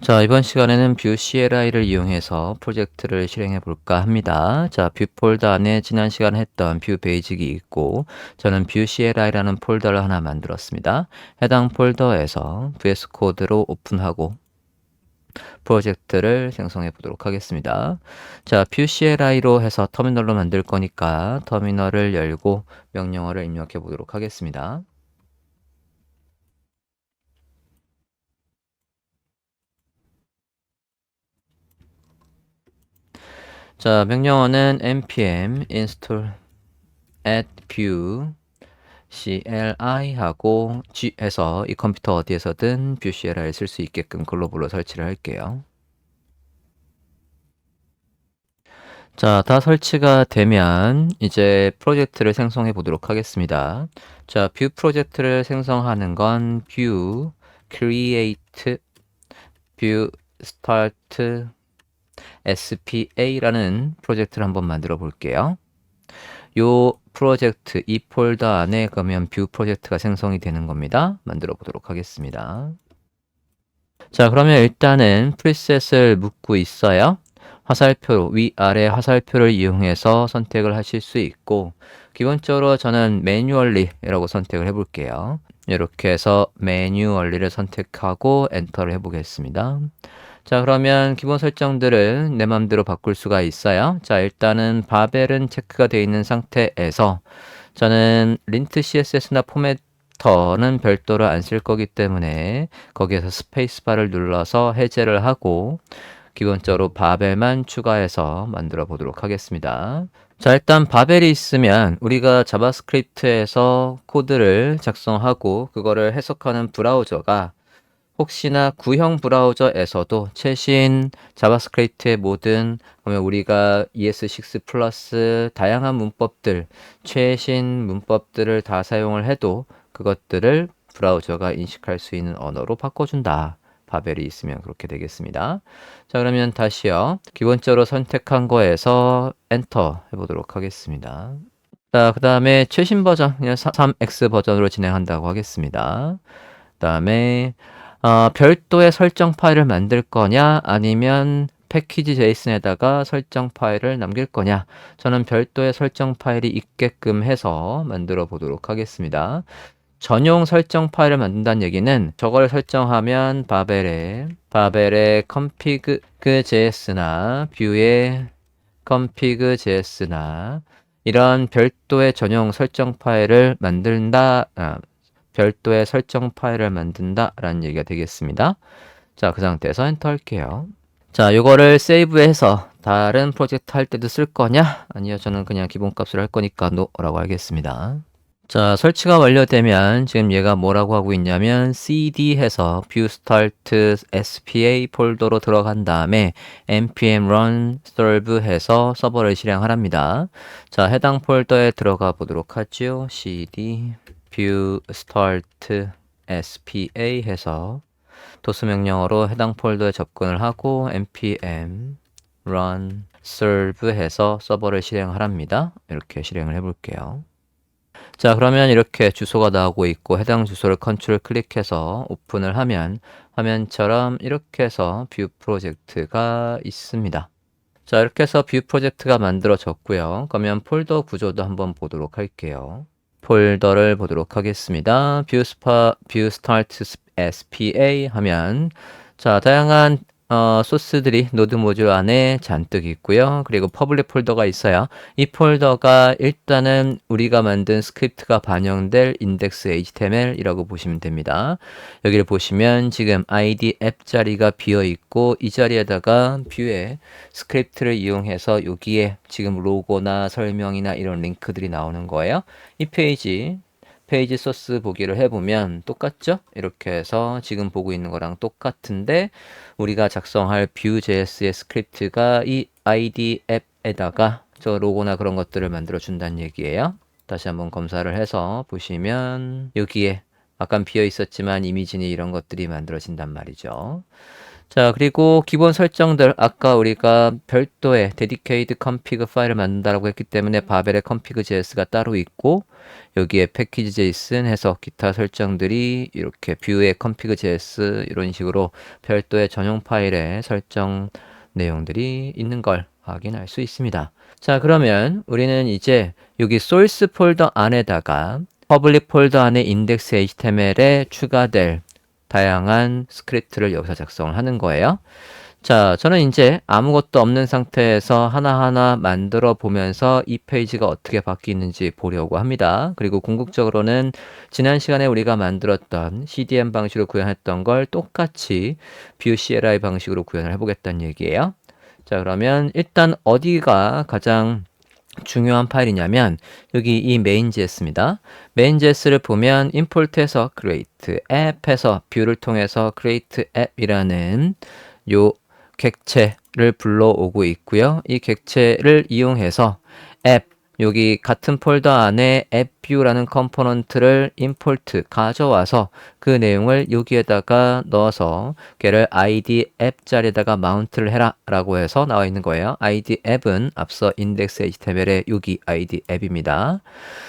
자, 이번 시간에는 뷰 CLI를 이용해서 프로젝트를 실행해 볼까 합니다. 자, 뷰 폴더 안에 지난 시간에 했던 뷰 베이직이 있고, 저는 뷰 CLI라는 폴더를 하나 만들었습니다. 해당 폴더에서 VS 코드로 오픈하고 프로젝트를 생성해 보도록 하겠습니다. 자, 뷰 CLI로 해서 터미널로 만들 거니까 터미널을 열고 명령어를 입력해 보도록 하겠습니다. 자, 명령어는 npm install add view CLI 하고 G 해서 이 컴퓨터 어디에서든 뷰 CLI를 쓸 수 있게끔 글로벌로 설치를 할게요. 자, 다 설치가 되면 이제 프로젝트를 생성해 보도록 하겠습니다. 자, 뷰 프로젝트를 생성하는 건 뷰 create 뷰 start SPA라는 프로젝트를 한번 만들어 볼게요. 요 프로젝트, 이 폴더 안에 그러면 뷰 프로젝트가 생성이 되는 겁니다. 만들어 보도록 하겠습니다. 자, 그러면 일단은 프리셋을 묻고 있어요. 화살표, 위아래 화살표를 이용해서 선택을 하실 수 있고, 기본적으로 저는 매뉴얼리라고 선택을 해볼게요. 이렇게 해서 매뉴얼리를 선택하고 엔터를 해보겠습니다. 자, 그러면 기본 설정들을 내 맘대로 바꿀 수가 있어요. 자, 일단은 바벨은 체크가 되어 있는 상태에서 저는 lin트 CSS나 포매터는 별도로 안 쓸 거기 때문에 거기에서 스페이스바를 눌러서 해제를 하고 기본적으로 바벨만 추가해서 만들어 보도록 하겠습니다. 자, 일단 바벨이 있으면 우리가 자바스크립트에서 코드를 작성하고 그거를 해석하는 브라우저가 혹시나 구형 브라우저에서도 최신 자바스크립트의 모든 그러면 우리가 ES6 플러스 다양한 문법들, 최신 문법들을 다 사용을 해도 그것들을 브라우저가 인식할 수 있는 언어로 바꿔준다. 바벨이 있으면 그렇게 되겠습니다. 자, 그러면 다시요. 기본적으로 선택한 거에서 엔터 해보도록 하겠습니다. 자, 그 다음에 최신 버전, 그냥 3X 버전으로 진행한다고 하겠습니다. 그 다음에 별도의 설정 파일을 만들 거냐 아니면 패키지 JSON에다가 설정 파일을 남길 거냐. 저는 별도의 설정 파일이 있게끔 해서 만들어 보도록 하겠습니다. 전용 설정 파일을 만든다는 얘기는 저걸 설정하면 바벨의 config JS나 뷰의 config JS나 이런 별도의 전용 설정 파일을 만든다. 별도의 설정 파일을 만든다라는 얘기가 되겠습니다. 자, 그 상태에서 엔터 할게요. 자, 요거를 세이브해서 다른 프로젝트 할 때도 쓸 거냐? 아니요, 저는 그냥 기본값으로 할 거니까 no라고 하겠습니다. 자, 설치가 완료되면 지금 얘가 뭐라고 하고 있냐면 cd 해서 view start spa 폴더로 들어간 다음에 npm run serve 해서 서버를 실행하랍니다. 자, 해당 폴더에 들어가 보도록 하죠. cd view start spa 해서 도스 명령어로 해당 폴더에 접근을 하고 npm run serve 해서 서버를 실행하랍니다. 이렇게 실행을 해볼게요. 자, 그러면 이렇게 주소가 나오고 있고 해당 주소를 컨트롤 클릭해서 오픈을 하면 화면처럼 이렇게 해서 뷰 프로젝트가 있습니다. 자, 이렇게 해서 뷰 프로젝트가 만들어졌고요. 그러면 폴더 구조도 한번 보도록 할게요. 폴더를 보도록 하겠습니다. 뷰 스타트 SPA 하면 자, 다양한 소스들이 노드 모듈 안에 잔뜩 있고요. 그리고 퍼블릭 폴더가 있어요. 이 폴더가 일단은 우리가 만든 스크립트가 반영될 인덱스 HTML이라고 보시면 됩니다. 여기를 보시면 지금 id 앱 자리가 비어 있고 이 자리에다가 뷰의 스크립트를 이용해서 여기에 지금 로고나 설명이나 이런 링크들이 나오는 거예요. 이 페이지 소스 보기를 해보면 똑같죠? 이렇게 해서 지금 보고 있는 거랑 똑같은데 우리가 작성할 Vue.js의 스크립트가 이 id 앱에다가 저 로고나 그런 것들을 만들어 준다는 얘기예요. 다시 한번 검사를 해서 보시면 여기에 아까 비어 있었지만 이미지니 이런 것들이 만들어진단 말이죠. 자, 그리고 기본 설정들 아까 우리가 별도의 dedicated config 파일을 만든다라고 했기 때문에 바벨의 config.js가 따로 있고 여기에 package.json 해서 기타 설정들이 이렇게 뷰의 config.js 이런 식으로 별도의 전용 파일의 설정 내용들이 있는 걸 확인할 수 있습니다. 자, 그러면 우리는 이제 여기 source 폴더 안에다가 public 폴더 안에 index html에 추가될 다양한 스크립트를 여기서 작성을 하는 거예요. 자, 저는 이제 아무것도 없는 상태에서 하나하나 만들어 보면서 이 페이지가 어떻게 바뀌는지 보려고 합니다. 그리고 궁극적으로는 지난 시간에 우리가 만들었던 CDN 방식으로 구현했던 걸 똑같이 Vue CLI 방식으로 구현을 해보겠다는 얘기예요. 자, 그러면 일단 어디가 가장 중요한 파일이냐면 여기 이 main.js입니다. main.js를 보면 import에서 create app에서 뷰를 통해서 create app이라는 요 객체를 불러오고 있고요. 이 객체를 이용해서 app 여기 같은 폴더 안에 appview라는 컴포넌트를 import 가져와서 그 내용을 여기에다가 넣어서 걔를 id app 자리에다가 마운트를 해라 라고 해서 나와 있는 거예요. id app은 앞서 index html의 여기 id app입니다.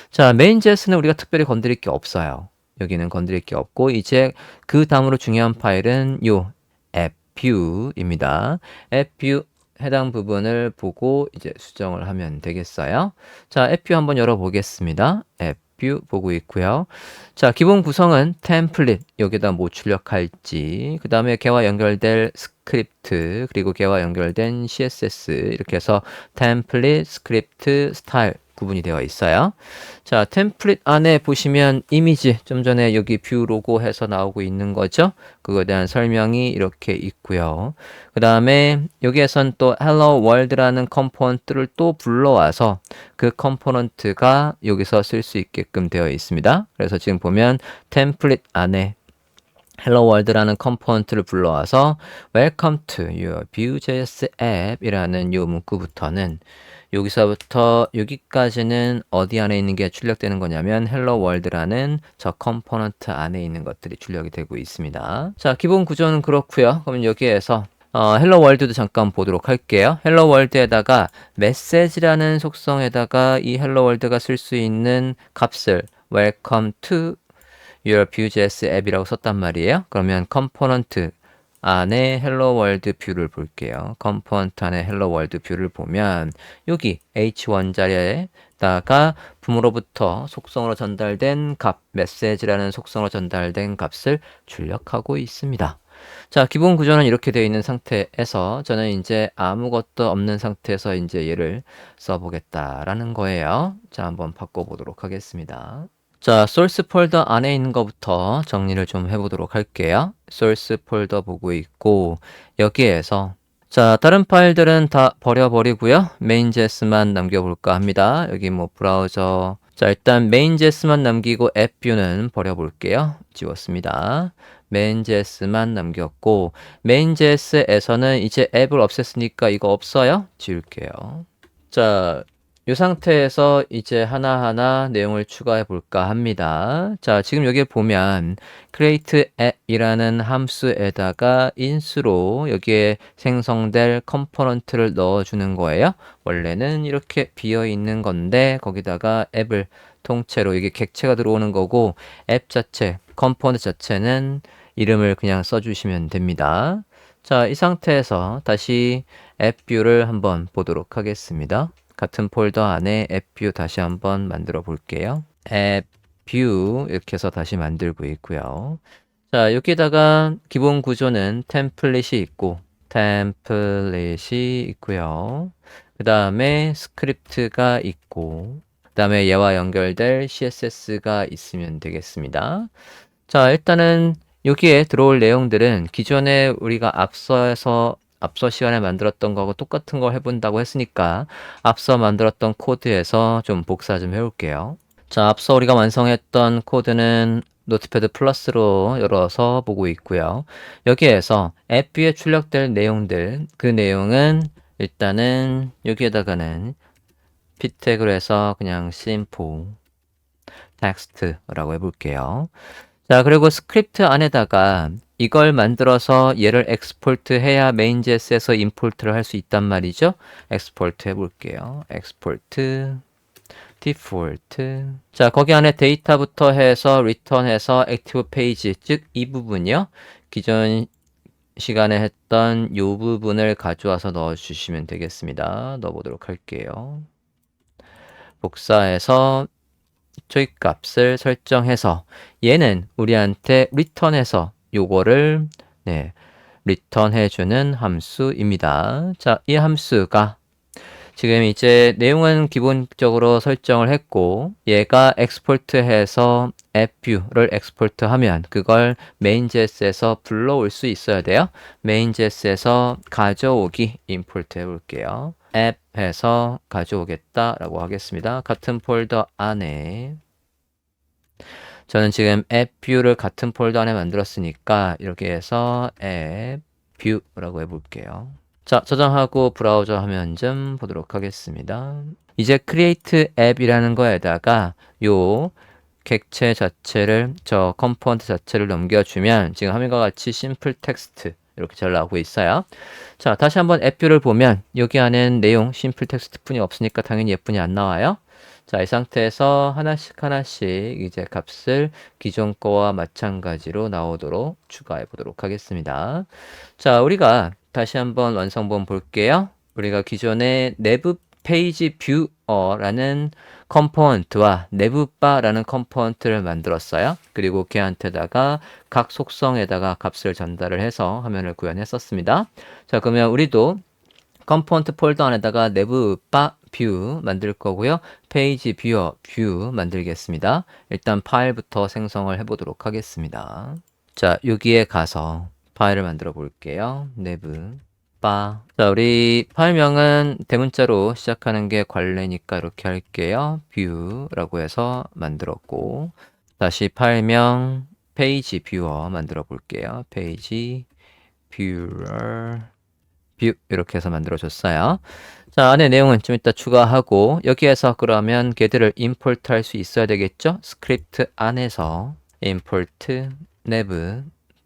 자, main.js는 우리가 특별히 건드릴 게 없어요. 여기는 건드릴 게 없고 이제 그 다음으로 중요한 파일은 요 appview입니다. appview 해당 부분을 보고 이제 수정을 하면 되겠어요. 자, appview 한번 열어보겠습니다. appview 보고 있고요. 자, 기본 구성은 템플릿 여기다 뭐 출력할지, 그 다음에 걔와 연결될 스크립트, 그리고 걔와 연결된 CSS 이렇게 해서 템플릿, 스크립트, 스타일 구분이 되어 있어요. 자, 템플릿 안에 보시면 이미지 좀 전에 여기 뷰 로고 해서 나오고 있는 거죠. 그거에 대한 설명이 이렇게 있고요. 그 다음에 여기에선 또 hello world라는 컴포넌트를 또 불러와서 그 컴포넌트가 여기서 쓸 수 있게끔 되어 있습니다. 그래서 지금 보면 템플릿 안에 hello world라는 컴포넌트를 불러와서 welcome to your Vue.js app이라는 이 문구부터는 여기서부터 여기까지는 어디 안에 있는 게 출력되는 거냐면 hello world라는 저 컴포넌트 안에 있는 것들이 출력이 되고 있습니다. 자, 기본 구조는 그렇고요. 그러면 여기에서 hello world도 잠깐 보도록 할게요. hello world에다가 message라는 속성에다가 이 hello world가 쓸 수 있는 값을 welcome to your Vue.js app이라고 썼단 말이에요. 그러면 컴포넌트 안에 hello world 뷰를 볼게요. 컴포넌트 안에 hello world 뷰를 보면 여기 h1 자리에다가 붐으로부터 속성으로 전달된 값, message라는 속성으로 전달된 값을 출력하고 있습니다. 자, 기본 구조는 이렇게 되어 있는 상태에서 저는 이제 아무것도 없는 상태에서 이제 얘를 써보겠다라는 거예요. 자, 한번 바꿔보도록 하겠습니다. 자, source 폴더 안에 있는 것부터 정리를 좀 해보도록 할게요. source 폴더 보고 있고 여기에서 자, 다른 파일들은 다 버려버리고요. main.js만 남겨볼까 합니다. 여기 뭐 브라우저 자, 일단 main.js만 남기고 appview는 버려볼게요. 지웠습니다. main.js만 남겼고 main.js에서는 이제 앱을 없앴으니까 이거 없어요? 지울게요. 자, 이 상태에서 이제 하나하나 내용을 추가해 볼까 합니다. 자, 지금 여기에 보면 create app이라는 함수에다가 인수로 여기에 생성될 컴포넌트를 넣어주는 거예요. 원래는 이렇게 비어 있는 건데 거기다가 앱을 통째로 이게 객체가 들어오는 거고 앱 자체, 컴포넌트 자체는 이름을 그냥 써주시면 됩니다. 자, 이 상태에서 다시 앱뷰를 한번 보도록 하겠습니다. 같은 폴더 안에 앱뷰 다시 한번 만들어 볼게요. 앱뷰 이렇게 해서 다시 만들고 있고요. 자, 여기다가 기본 구조는 템플릿이 있고 그 다음에 스크립트가 있고 그 다음에 얘와 연결될 CSS가 있으면 되겠습니다. 자, 일단은 여기에 들어올 내용들은 기존에 우리가 앞서 시간에 만들었던 거하고 똑같은 걸 해본다고 했으니까 앞서 만들었던 코드에서 좀 복사 좀 해볼게요. 자, 앞서 우리가 완성했던 코드는 노트패드 플러스로 열어서 보고 있고요. 여기에서 앱 위에 출력될 내용들, 그 내용은 일단은 여기에다가는 p 태그로 해서 그냥 simple text라고 해볼게요. 자, 그리고 스크립트 안에다가 이걸 만들어서 얘를 엑스포트 해야 main.js에서 임포트를 할 수 있단 말이죠. 엑스포트 해볼게요. 엑스포트 디폴트. 자, 거기 안에 데이터부터 해서 리턴해서 액티브 페이지, 즉 이 부분이요. 기존 시간에 했던 이 부분을 가져와서 넣어주시면 되겠습니다. 넣어보도록 할게요. 복사해서 초입 값을 설정해서 얘는 우리한테 리턴해서 요거를 리턴해주는 함수입니다. 자, 이 함수가 지금 이제 내용은 기본적으로 설정을 했고 얘가 엑스포트해서 appview를 엑스포트하면 그걸 main.js에서 불러올 수 있어야 돼요. main.js에서 가져오기 임포트 해볼게요. app 해서 가져오겠다라고 하겠습니다. 같은 폴더 안에 저는 지금 appview를 같은 폴더 안에 만들었으니까 이렇게 해서 appview라고 해볼게요. 자, 저장하고 브라우저 화면 좀 보도록 하겠습니다. 이제 create app이라는 거에다가 요 객체 자체를 저 컴포넌트 자체를 넘겨주면 지금 화면과 같이 심플 텍스트 이렇게 잘 나오고 있어요. 자, 다시 한번 appview를 보면 여기 안엔 내용 심플 텍스트뿐이 없으니까 당연히 예쁜이 안 나와요. 자, 이 상태에서 하나씩 이제 값을 기존 거와 마찬가지로 나오도록 추가해 보도록 하겠습니다. 자, 우리가 다시 한번 완성본 볼게요. 우리가 기존에 내부 페이지 뷰어라는 컴포넌트와 내부바라는 컴포넌트를 만들었어요. 그리고 걔한테다가 각 속성에다가 값을 전달을 해서 화면을 구현했었습니다. 자, 그러면 우리도 컴포넌트 폴더 안에다가 내부바 뷰 만들 거고요. 페이지 뷰어 뷰 만들겠습니다. 일단 파일부터 생성을 해보도록 하겠습니다. 자, 여기에 가서 파일을 만들어 볼게요. 내부 바. 자, 우리 파일명은 대문자로 시작하는 게 관례니까 이렇게 할게요. 뷰라고 해서 만들었고 다시 파일명 페이지 뷰어 만들어 볼게요. 페이지 뷰어 뷰 이렇게 해서 만들어 줬어요. 자, 안에 내용은 좀 이따 추가하고 여기에서 그러면 걔들을 임포트 할 수 있어야 되겠죠? 스크립트 안에서 import nev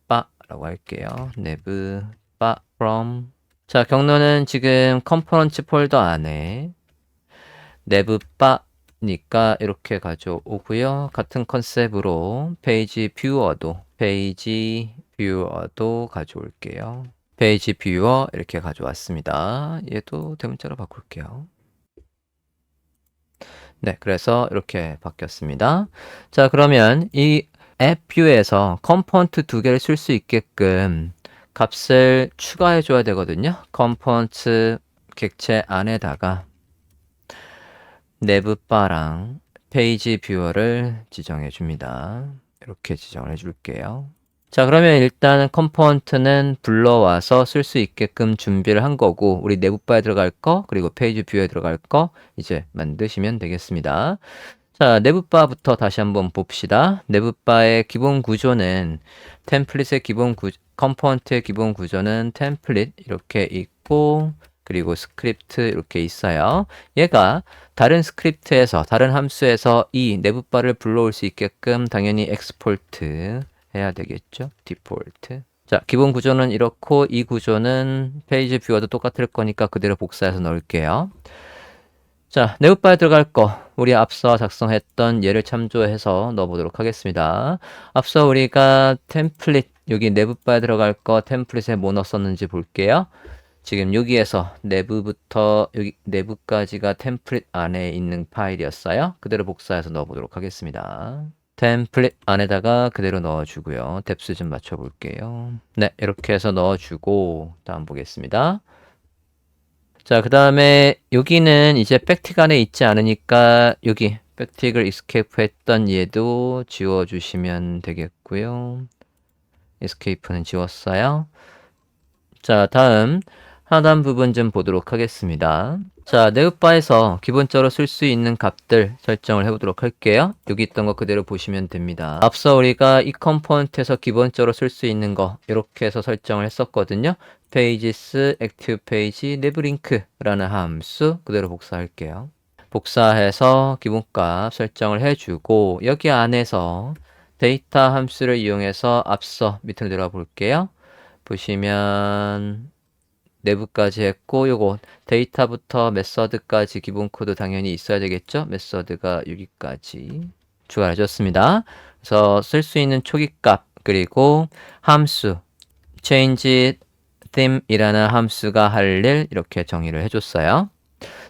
바라고 할게요. nev 바 from. 자, 경로는 지금 컴포넌트 폴더 안에 nev 바니까 이렇게 가져오고요. 같은 컨셉으로 페이지 뷰어도 가져올게요. 페이지 뷰어 이렇게 가져왔습니다. 얘도 대문자로 바꿀게요. 네, 그래서 이렇게 바뀌었습니다. 자, 그러면 이 앱 뷰에서 컴포넌트 두 개를 쓸 수 있게끔 값을 추가해 줘야 되거든요. 컴포넌트 객체 안에다가 내부 바랑 페이지 뷰어를 지정해 줍니다. 이렇게 지정을 해 줄게요. 자, 그러면 일단은 컴포넌트는 불러와서 쓸 수 있게끔 준비를 한 거고 우리 내부 바에 들어갈 거 그리고 페이지 뷰에 들어갈 거 이제 만드시면 되겠습니다. 자, 내부 바부터 다시 한번 봅시다. 내부 바의 기본 구조는 템플릿의 컴포넌트의 기본 구조는 템플릿 이렇게 있고 그리고 스크립트 이렇게 있어요. 얘가 다른 스크립트에서 다른 함수에서 이 내부 바를 불러올 수 있게끔 당연히 엑스포트 해야 되겠죠. 디폴트. 자, 기본 구조는 이렇고 이 구조는 페이지 뷰어도 똑같을 거니까 그대로 복사해서 넣을게요. 자, 내부 바에 들어갈 거 우리 앞서 작성했던 예를 참조해서 넣어보도록 하겠습니다. 앞서 우리가 템플릿 여기 내부 바에 들어갈 거 템플릿에 뭐 넣었었는지 볼게요. 지금 여기에서 내부부터 여기 내부까지가 템플릿 안에 있는 파일이었어요. 그대로 복사해서 넣어보도록 하겠습니다. 템플릿 안에다가 그대로 넣어주고요. 뎁스 좀 맞춰볼게요. 네, 이렇게 해서 넣어주고 다음 보겠습니다. 자, 그 다음에 여기는 이제 백틱 안에 있지 않으니까 여기 백틱을 escape 했던 얘도 지워주시면 되겠고요. escape는 지웠어요. 자, 다음 하단 부분 좀 보도록 하겠습니다. 자, 네브바에서 기본적으로 쓸 수 있는 값들 설정을 해보도록 할게요. 여기 있던 거 그대로 보시면 됩니다. 앞서 우리가 이 컴포넌트에서 기본적으로 쓸 수 있는 거 이렇게 해서 설정을 했었거든요. pages, active page, nevelink라는 함수 그대로 복사할게요. 복사해서 기본값 설정을 해주고 여기 안에서 데이터 함수를 이용해서 앞서 밑으로 내려가 볼게요. 보시면 내부까지 했고 요거 데이터부터 메서드까지 기본 코드 당연히 있어야 되겠죠. 메서드가 여기까지 추가를 해줬습니다. 그래서 쓸 수 있는 초기값 그리고 함수 change theme이라는 함수가 할 일 이렇게 정의를 해줬어요.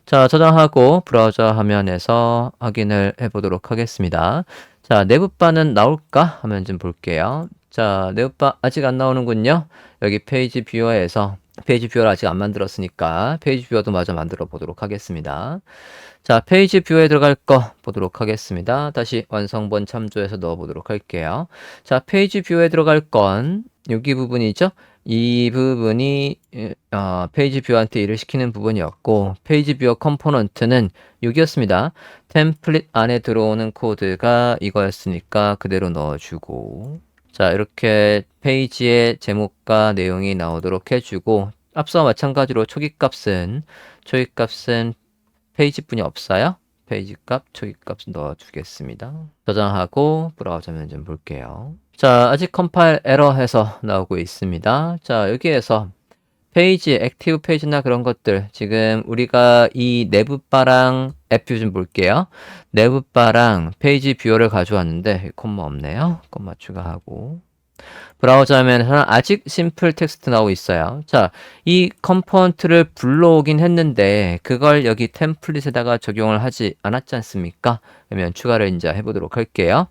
자, 저장하고 브라우저 화면에서 확인을 해보도록 하겠습니다. 자, 내부바는 나올까? 하면 좀 볼게요. 자, 내부바 아직 안 나오는군요. 여기 페이지 뷰어에서 페이지 뷰어를 아직 안 만들었으니까 페이지 뷰어도 마저 만들어 보도록 하겠습니다. 자, 페이지 뷰어에 들어갈 거 보도록 하겠습니다. 다시 완성본 참조해서 넣어 보도록 할게요. 자, 페이지 뷰어에 들어갈 건 여기 부분이죠. 이 부분이 페이지 뷰어한테 일을 시키는 부분이었고 페이지 뷰어 컴포넌트는 여기였습니다. 템플릿 안에 들어오는 코드가 이거였으니까 그대로 넣어주고 자 이렇게 페이지의 제목과 내용이 나오도록 해주고 앞서 마찬가지로 초기값은 페이지뿐이 없어요. 페이지값, 초기값 넣어주겠습니다. 저장하고 브라우저면 좀 볼게요. 자, 아직 컴파일 에러 해서 나오고 있습니다. 자, 여기에서 페이지, 액티브 페이지나 그런 것들 지금 우리가 이 내부바랑 앱뷰 좀 볼게요. 내부바랑 페이지 뷰어를 가져왔는데 콤마 없네요. 콤마 추가하고 브라우저 화면에서는 아직 심플 텍스트 나오고 있어요. 자, 이 컴포넌트를 불러오긴 했는데 그걸 여기 템플릿에다가 적용을 하지 않았지 않습니까? 그러면 추가를 이제 해보도록 할게요.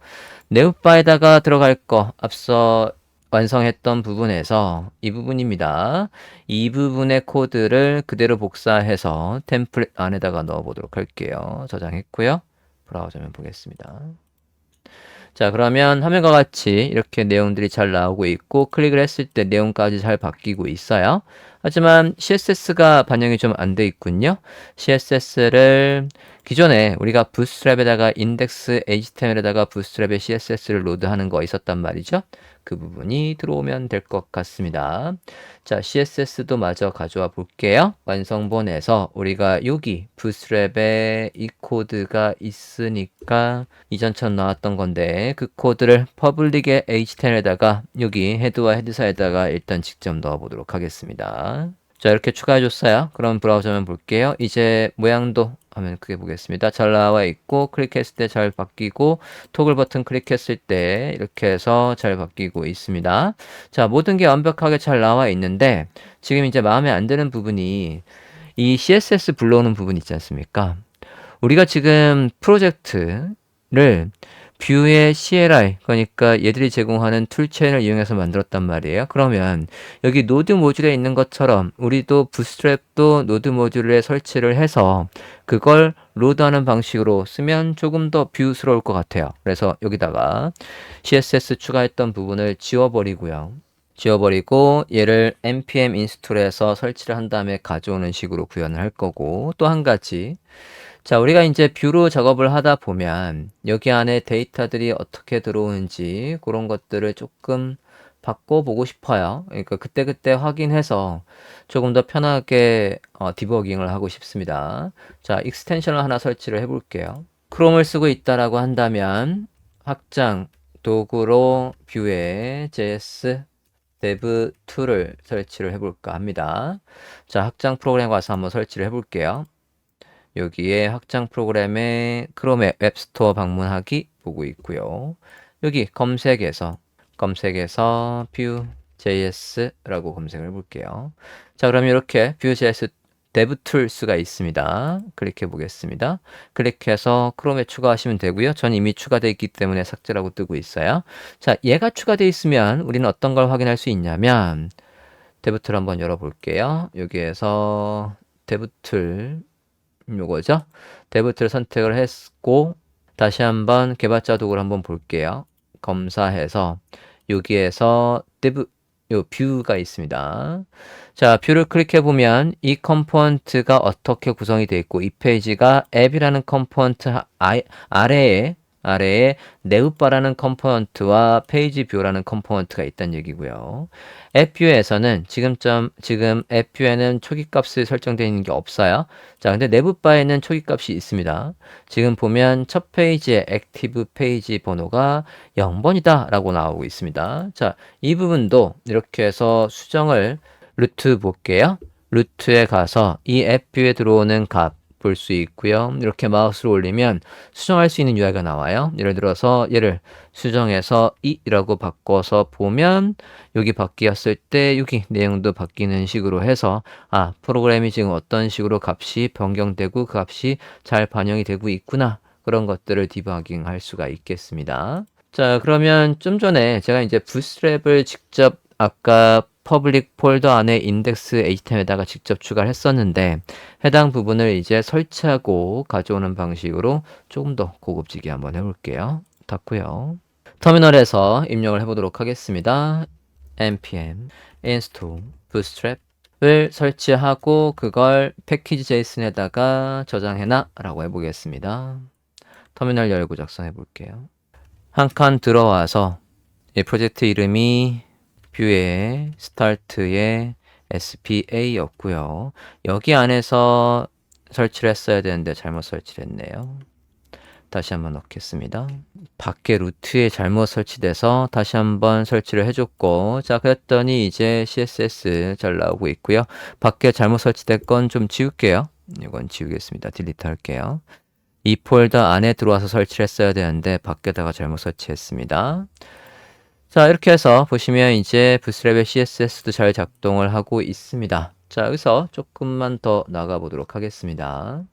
네오바에다가 들어갈 거 앞서 완성했던 부분에서 이 부분입니다. 이 부분의 코드를 그대로 복사해서 템플릿 안에다가 넣어보도록 할게요. 저장했고요. 브라우저면 보겠습니다. 자, 그러면 화면과 같이 이렇게 내용들이 잘 나오고 있고 클릭을 했을 때 내용까지 잘 바뀌고 있어요. 하지만 CSS가 반영이 좀 안 돼 있군요. CSS를 기존에 우리가 부트스트랩에다가 인덱스 HTML에다가 부트스트랩에 CSS를 로드하는 거 있었단 말이죠. 그 부분이 들어오면 될 것 같습니다. 자, CSS도 마저 가져와 볼게요. 완성본에서 우리가 여기 부트스트랩에 이 코드가 있으니까 이전처럼 나왔던 건데 그 코드를 퍼블릭의 HTML에다가 여기 헤드와 헤드사에다가 일단 직접 넣어 보도록 하겠습니다. 자, 이렇게 추가해 줬어요. 그럼 브라우저만 볼게요. 이제 모양도 화면 크게 보겠습니다. 잘 나와 있고 클릭했을 때 잘 바뀌고 토글 버튼 클릭했을 때 이렇게 해서 잘 바뀌고 있습니다. 자, 모든 게 완벽하게 잘 나와 있는데 지금 이제 마음에 안 드는 부분이 이 CSS 불러오는 부분 있지 않습니까? 우리가 지금 프로젝트를 뷰의 CLI, 그러니까 얘들이 제공하는 툴체인을 이용해서 만들었단 말이에요. 그러면 여기 노드 모듈에 있는 것처럼 우리도 부트스트랩도 노드 모듈에 설치를 해서 그걸 로드하는 방식으로 쓰면 조금 더 뷰스러울 것 같아요. 그래서 여기다가 CSS 추가했던 부분을 지워버리고요. 지워버리고 얘를 npm 인스톨해서 설치를 한 다음에 가져오는 식으로 구현을 할 거고 또 한 가지 자, 우리가 이제 뷰로 작업을 하다 보면 여기 안에 데이터들이 어떻게 들어오는지 그런 것들을 조금 바꿔보고 싶어요. 그러니까 그때그때 확인해서 조금 더 편하게 디버깅을 하고 싶습니다. 자, 익스텐션을 하나 설치를 해볼게요. 크롬을 쓰고 있다라고 한다면 확장 도구로 뷰에 JS dev 툴을 설치를 해볼까 합니다. 자, 확장 프로그램 가서 한번 설치를 해볼게요. 여기에 확장 프로그램에 크롬의 웹스토어 방문하기 보고 있고요. 여기 검색에서 Vue.js라고 검색을 해볼게요. 자, 그럼 이렇게 Vue.js DevTools가 있습니다. 클릭해 보겠습니다. 클릭해서 크롬에 추가하시면 되고요. 전 이미 추가되어 있기 때문에 삭제라고 뜨고 있어요. 자, 얘가 추가되어 있으면 우리는 어떤 걸 확인할 수 있냐면 DevTool 한번 열어볼게요. 여기에서 DevTool 요거죠. 데브툴 선택을 했고 다시 한번 개발자 도구를 한번 볼게요. 검사해서 여기에서 요 뷰가 있습니다. 자, 뷰를 클릭해 보면 이 컴포넌트가 어떻게 구성이 되어 있고 이 페이지가 앱이라는 컴포넌트 아래에 아래에 네브바라는 컴포넌트와 페이지 뷰라는 컴포넌트가 있다는 얘기고요. 앱 뷰에서는 지금 앱 뷰에는 초기 값이 설정되어 있는 게 없어요. 자, 근데 네브바에는 초기 값이 있습니다. 지금 보면 첫 페이지에 액티브 페이지 번호가 0번이다 라고 나오고 있습니다. 자, 이 부분도 이렇게 해서 수정을 루트 볼게요. 루트에 가서 이 앱 뷰에 들어오는 값 볼 수 있고요. 이렇게 마우스를 올리면 수정할 수 있는 UI가 나와요. 예를 들어서 얘를 수정해서 2라고 바꿔서 보면 여기 바뀌었을 때 여기 내용도 바뀌는 식으로 해서 프로그램이 지금 어떤 식으로 값이 변경되고 그 값이 잘 반영이 되고 있구나. 그런 것들을 디버깅 할 수가 있겠습니다. 자, 그러면 좀 전에 제가 이제 부트스트랩을 직접 아까 퍼블릭 폴더 안에 인덱스 HTML에다가 직접 추가를 했었는데 해당 부분을 이제 설치하고 가져오는 방식으로 조금 더 고급지게 한번 해볼게요. 닫고요. 터미널에서 입력을 해보도록 하겠습니다. npm install bootstrap을 설치하고 그걸 패키지 JSON에다가 저장해놔 라고 해보겠습니다. 터미널 열고 작성해 볼게요. 한 칸 들어와서 이 프로젝트 이름이 뷰의 스타트의 SPA였고요. 여기 안에서 설치를 했어야 되는데 잘못 설치를 했네요. 다시 한번 넣겠습니다. 밖에 루트에 잘못 설치돼서 다시 한번 설치를 해줬고, 자, 그랬더니 이제 CSS 잘 나오고 있고요. 밖에 잘못 설치된 건 좀 지울게요. 이건 지우겠습니다. 딜리트 할게요. 이 폴더 안에 들어와서 설치를 했어야 되는데 밖에다가 잘못 설치했습니다. 자, 이렇게 해서 보시면 이제 부트스트랩의 CSS도 잘 작동을 하고 있습니다. 자, 여기서 조금만 더 나가 보도록 하겠습니다.